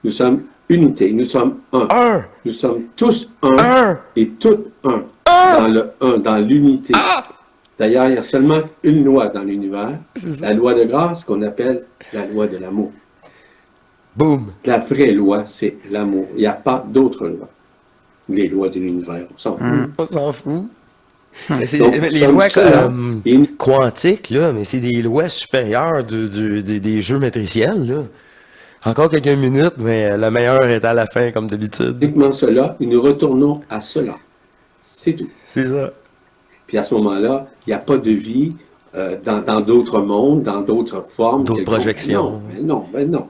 Nous sommes unité, nous sommes un. Nous sommes tous un et tout un. Dans le un, dans l'unité. D'ailleurs, il y a seulement une loi dans l'univers, la loi de grâce qu'on appelle la loi de l'amour. Boum! La vraie loi, c'est l'amour. Il n'y a pas d'autre loi. Les lois de l'univers, on s'en fout. On s'en fout. Mais Donc, les sommes lois ceux-là. quantiques, là, mais c'est des lois supérieures des jeux matriciels, là. Encore quelques minutes, mais le meilleur est à la fin, comme d'habitude. Uniquement cela, et nous retournons à cela. C'est tout. C'est ça. Puis à ce moment-là, il n'y a pas de vie dans d'autres mondes, dans d'autres formes. D'autres quelconques. projections. Non, ben non.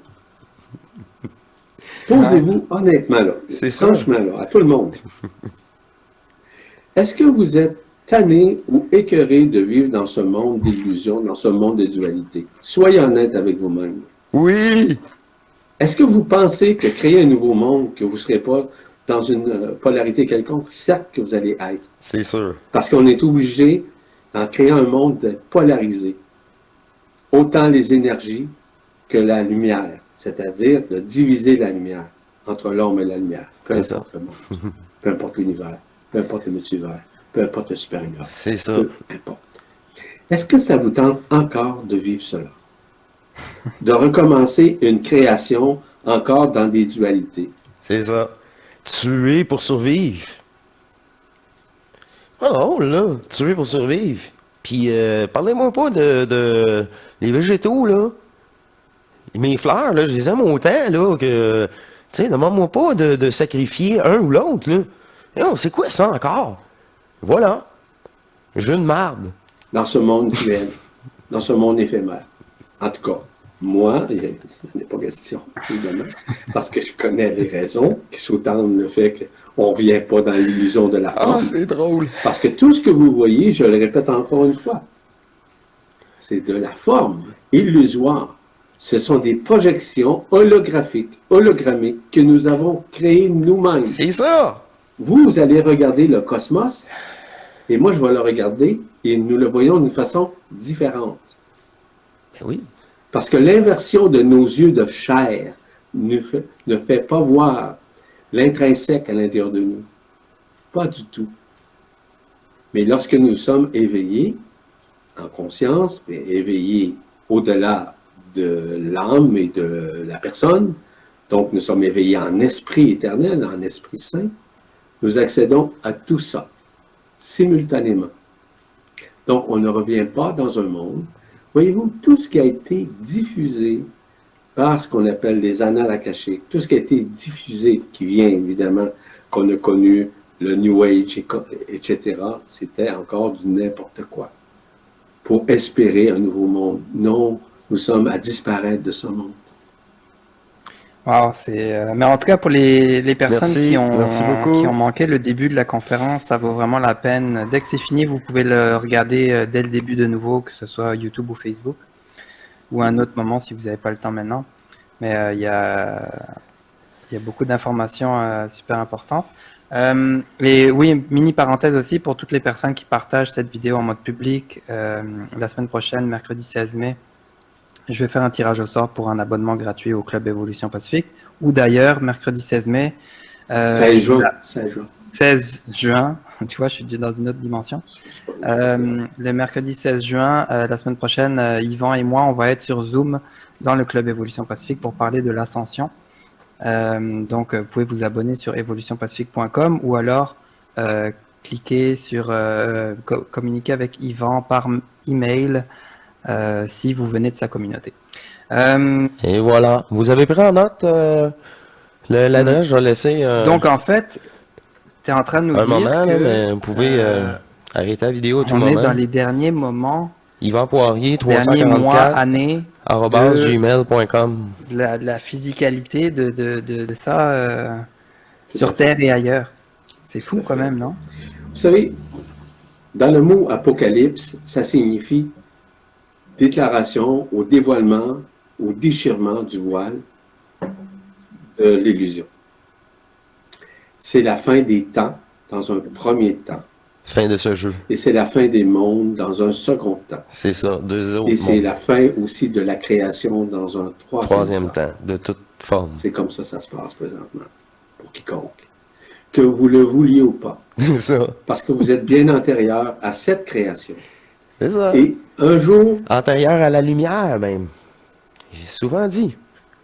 Posez-vous honnêtement, là, C'est ça. franchement, là, à tout le monde. Est-ce que vous êtes tanné ou écœuré de vivre dans ce monde d'illusions, dans ce monde de dualité? Soyez honnête avec vous-même. Oui! Est-ce que vous pensez que créer un nouveau monde, que vous ne serez pas dans une polarité quelconque? Certes que vous allez être. C'est sûr. Parce qu'on est obligé, en créant un monde, de polariser autant les énergies que la lumière, c'est-à-dire de diviser la lumière entre l'ombre et la lumière. Peu C'est ça. importe le monde, peu importe l'univers, peu importe le multivers, peu importe le super-univers, C'est ça. peu importe. Est-ce que ça vous tente encore de vivre cela? De recommencer une création encore dans des dualités? C'est ça. Tuer pour survivre. Pas drôle, là. Tuer pour survivre. Puis, parlez-moi pas de les végétaux, là. Mes fleurs, là, je les aime autant, là, que... Tu sais, demande-moi pas de sacrifier un ou l'autre, là. Non, c'est quoi ça encore? Voilà. Jeu de marde. Dans ce monde duel, dans ce monde éphémère. En tout cas, moi, il n'est pas question, évidemment, parce que je connais les raisons qui sous-tendent le fait qu'on ne revient pas dans l'illusion de la forme. c'est drôle. Parce que tout ce que vous voyez, je le répète encore une fois, c'est de la forme illusoire. Ce sont des projections holographiques, hologrammiques que nous avons créées nous-mêmes. C'est ça. Vous allez regarder le cosmos et moi, je vais le regarder et nous le voyons d'une façon différente. Ben oui. Parce que l'inversion de nos yeux de chair ne fait pas voir l'intrinsèque à l'intérieur de nous. Pas du tout. Mais lorsque nous sommes éveillés, en conscience, mais éveillés au-delà de l'âme et de la personne, donc nous sommes éveillés en esprit éternel, en esprit saint, nous accédons à tout ça, simultanément. Donc, on ne revient pas dans un monde. Voyez-vous, tout ce qui a été diffusé par ce qu'on appelle les annales akashiques, tout ce qui a été diffusé, qui vient évidemment, qu'on a connu, le New Age, etc., c'était encore du n'importe quoi. Pour espérer un nouveau monde. Non, nous sommes à disparaître de ce monde. Wow, mais en tout cas, pour les personnes Merci, merci beaucoup. qui ont manqué le début de la conférence, ça vaut vraiment la peine. Dès que c'est fini, vous pouvez le regarder dès le début de nouveau, que ce soit YouTube ou Facebook, ou à un autre moment si vous n'avez pas le temps maintenant. Mais il y a beaucoup d'informations super importantes. Et oui, mini parenthèse aussi pour toutes les personnes qui partagent cette vidéo en mode public. La semaine prochaine, mercredi 16 mai, je vais faire un tirage au sort pour un abonnement gratuit au Club Évolution Pacifique. Ou d'ailleurs, mercredi 16 mai. 16 juin. 16 juin. Tu vois, je suis déjà dans une autre dimension. Le mercredi 16 juin, la semaine prochaine, Yvan et moi, on va être sur Zoom dans le Club Évolution Pacifique pour parler de l'ascension. Donc, vous pouvez vous abonner sur evolutionpacifique.com ou alors cliquer sur communiquer avec Yvan par email si vous venez de sa communauté. Et voilà. Vous avez pris en note l'adresse, je vais laisser Donc, en fait, tu es en train de nous un dire moment, que là, mais vous pouvez arrêter la vidéo à tout on moment. est dans les derniers moments Yvan Poirier, dernier mois, 344, année, arobase de- gmail.com. de la physicalité de ça Tout à sur fait. Terre et ailleurs. C'est Tout fou à quand fait. même, non? Vous savez, dans le mot apocalypse, ça signifie déclaration au dévoilement, au déchirement du voile de l'illusion. C'est la fin des temps dans un premier temps. Fin de ce jeu. Et c'est la fin des mondes dans un second temps. C'est ça, deux Et autres c'est mondes. la fin aussi de la création dans un troisième temps. Troisième temps, de toute forme. C'est comme ça que ça se passe présentement, pour quiconque. Que vous le vouliez ou pas. C'est ça. Parce que vous êtes bien antérieur à cette création. C'est ça. Et un jour, Antérieur à la lumière, même. J'ai souvent dit.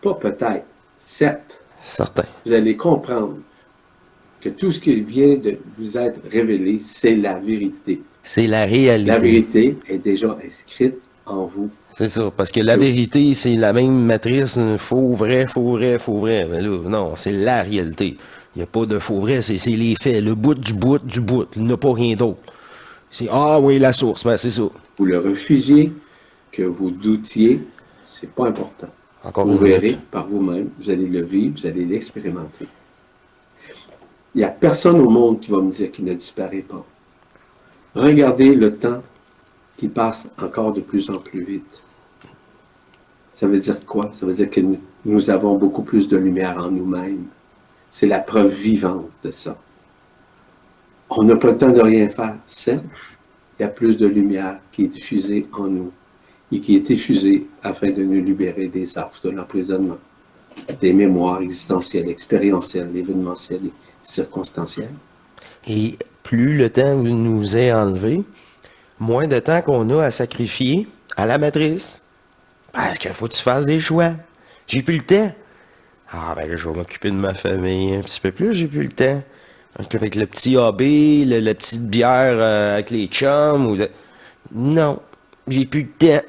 pas peut-être, certes, Certain. vous allez comprendre que tout ce qui vient de vous être révélé, c'est la vérité. C'est la réalité. La vérité est déjà inscrite en vous. C'est ça, parce que la vérité, c'est la même matrice, faux, vrai, faux, vrai, faux, vrai. Mais là, non, c'est la réalité. Il n'y a pas de faux, vrai, c'est les faits, le bout du bout du bout. Il n'y a pas rien d'autre. C'est, ah oui, la source, ben c'est ça. Vous le refusiez, que vous doutiez, c'est pas important. Encore Vous une verrez minute. par vous-même, vous allez le vivre, vous allez l'expérimenter. Il n'y a personne au monde qui va me dire qu'il ne disparaît pas. Regardez le temps qui passe encore de plus en plus vite. Ça veut dire quoi? Ça veut dire que nous avons beaucoup plus de lumière en nous-mêmes. C'est la preuve vivante de ça. On n'a pas le temps de rien faire. Certes, il y a plus de lumière qui est diffusée en nous et qui est diffusée afin de nous libérer des affres de l'emprisonnement, des mémoires existentielles, expérientielles, événementielles et circonstancielles. Et plus le temps nous est enlevé, moins de temps qu'on a à sacrifier à la matrice. Parce qu'il faut que tu fasses des choix. J'ai plus le temps. Ah, ben là, je vais m'occuper de ma famille un petit peu plus, j'ai plus le temps. Avec le petit AB, la petite bière avec les chums. Non, j'ai plus de temps.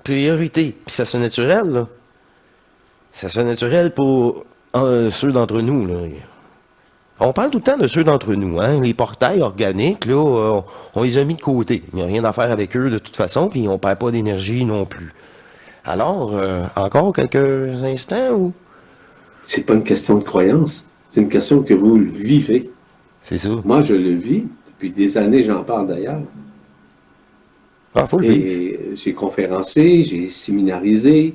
Priorité. Puis ça se fait naturel, là. Ça se fait naturel pour ceux d'entre nous, là. On parle tout le temps de ceux d'entre nous, hein. Les portails organiques, là, on les a mis de côté. Il n'y a rien à faire avec eux de toute façon, puis on perd pas d'énergie non plus. Alors, encore quelques instants ou? C'est pas une question de croyance, c'est une question que vous le vivez. C'est ça. Moi, je le vis. Depuis des années, j'en parle d'ailleurs. Ah, faut le vivre. Et j'ai conférencé, j'ai séminarisé,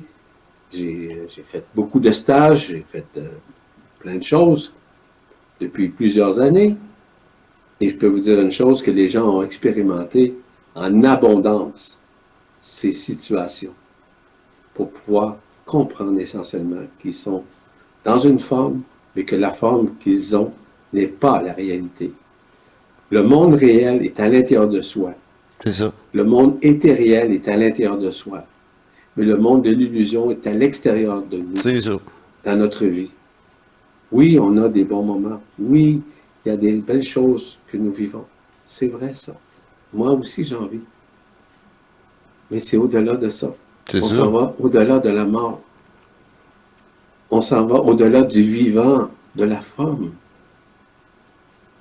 j'ai fait beaucoup de stages, j'ai fait plein de choses depuis plusieurs années. Et je peux vous dire une chose, que les gens ont expérimenté en abondance ces situations pour pouvoir comprendre essentiellement qu'ils sont dans une forme, mais que la forme qu'ils ont n'est pas la réalité. Le monde réel est à l'intérieur de soi. C'est ça. Le monde éthériel est à l'intérieur de soi. Mais le monde de l'illusion est à l'extérieur de nous, C'est ça. dans notre vie. Oui, on a des bons moments. Oui, il y a des belles choses que nous vivons. C'est vrai, ça. Moi aussi, j'en vis. Mais c'est au-delà de ça. C'est On ça. s'en va au-delà de la mort. On s'en va au-delà du vivant, de la forme.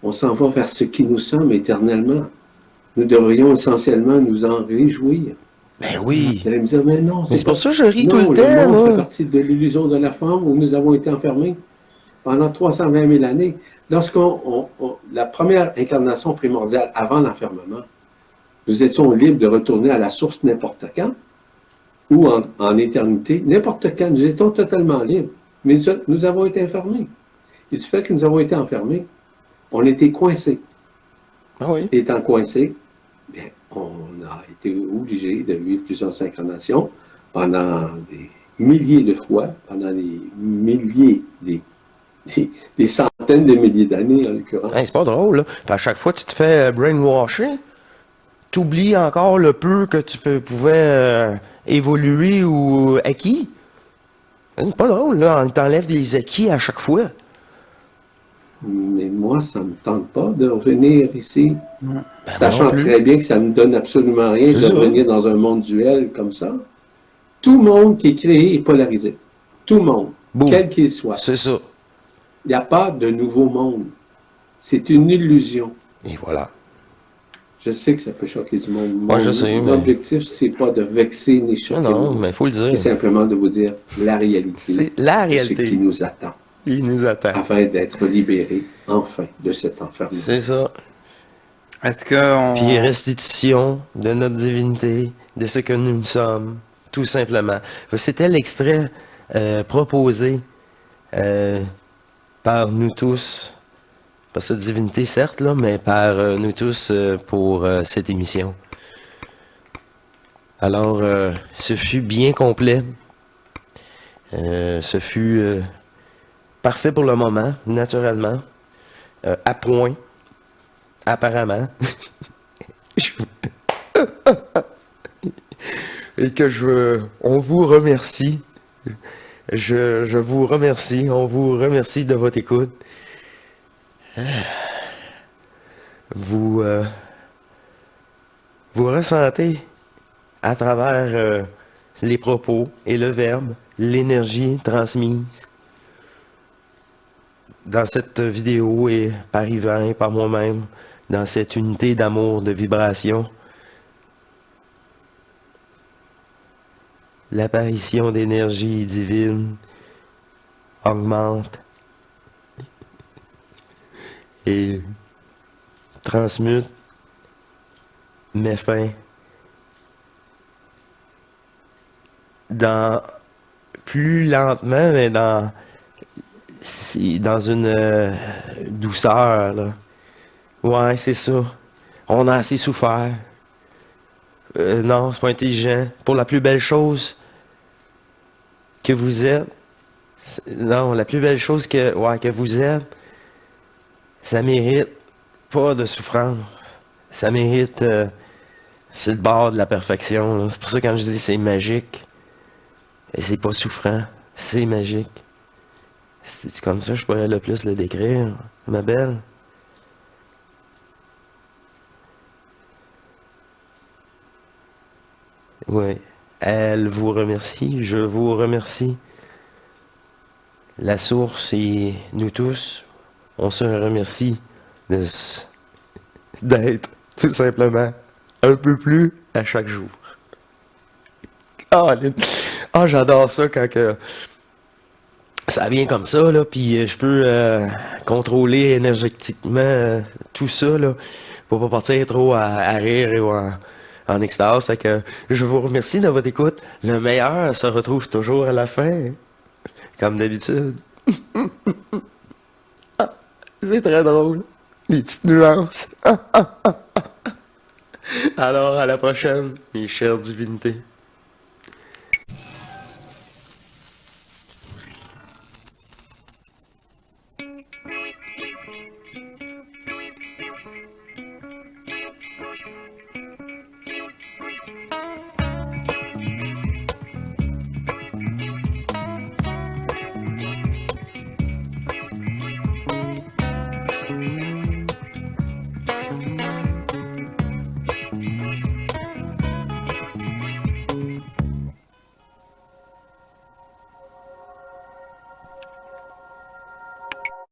On s'en va vers ce qui nous sommes éternellement. Nous devrions essentiellement nous en réjouir. Ben oui. Vous allez me dire, mais non, Mais c'est pour ça que je ris non, tout le temps, monde fait moi. partie de l'illusion de la forme où nous avons été enfermés pendant 320 000 années. La première incarnation primordiale avant l'enfermement, nous étions libres de retourner à la source n'importe quand ou en éternité, n'importe quand. Nous étions totalement libres. Mais nous avons été enfermés. Et du fait que nous avons été enfermés, on était coincés. Ah oui. Étant coincés, bien, on a été obligé de vivre plusieurs incarnations pendant des milliers de fois, pendant des milliers, des centaines de milliers d'années en l'occurrence. Hey, c'est pas drôle, là. Puis à chaque fois que tu te fais brainwasher, t'oublies encore le peu que tu pouvais évoluer ou acquis. C'est pas drôle, là. On t'enlève des acquis à chaque fois. Mais moi, ça ne me tente pas de revenir ici, Ben, sachant moi non plus. très bien que ça ne me donne absolument rien de C'est ça. revenir dans un monde duel comme ça. Tout monde qui est créé est polarisé. Tout le monde, Boum. quel qu'il soit. C'est ça. Il n'y a pas de nouveau monde. C'est une illusion. Et voilà. Je sais que ça peut choquer du monde. Ouais, je sais, mais- L'objectif, c'est pas de vexer ni choquer. Non, mais il faut le C'est dire. simplement de vous dire la réalité. C'est la de ce réalité. qui nous attend. Il nous attend. Afin d'être libérés, enfin, de cet enfermement. C'est ça. Est-ce que Puis restitution de notre divinité, de ce que nous sommes, tout simplement. C'était l'extrait proposé par nous tous, par cette divinité certes, là, mais par nous tous pour cette émission. Alors, ce fut bien complet. Ce fut parfait pour le moment, naturellement. À point, apparemment. Et que on vous remercie. Je vous remercie. On vous remercie de votre écoute. Vous ressentez à travers les propos et le verbe, l'énergie transmise dans cette vidéo et par Yvan et par moi-même, dans cette unité d'amour, de vibration. L'apparition d'énergie divine augmente et transmute, met fin plus lentement, mais dans une douceur, là. Ouais, c'est ça. On a assez souffert. Non, c'est pas intelligent. Pour la plus belle chose que vous êtes, non, la plus belle chose que vous êtes, ça mérite pas de souffrance. Ça mérite, c'est le bord de la perfection, là. C'est pour ça que quand je dis c'est magique, et c'est pas souffrant, c'est magique. C'est comme ça que je pourrais le plus le décrire, ma belle. Oui, elle vous remercie, je vous remercie. La source et nous tous, on se remercie d'être tout simplement un peu plus à chaque jour. Ah, j'adore ça quand que ça vient comme ça, là, puis je peux contrôler énergétiquement tout ça, là, pour pas partir trop à rire ou en extase. Fait que je vous remercie de votre écoute. Le meilleur se retrouve toujours à la fin, comme d'habitude. C'est très drôle, les petites nuances. Alors, à la prochaine, mes chères divinités.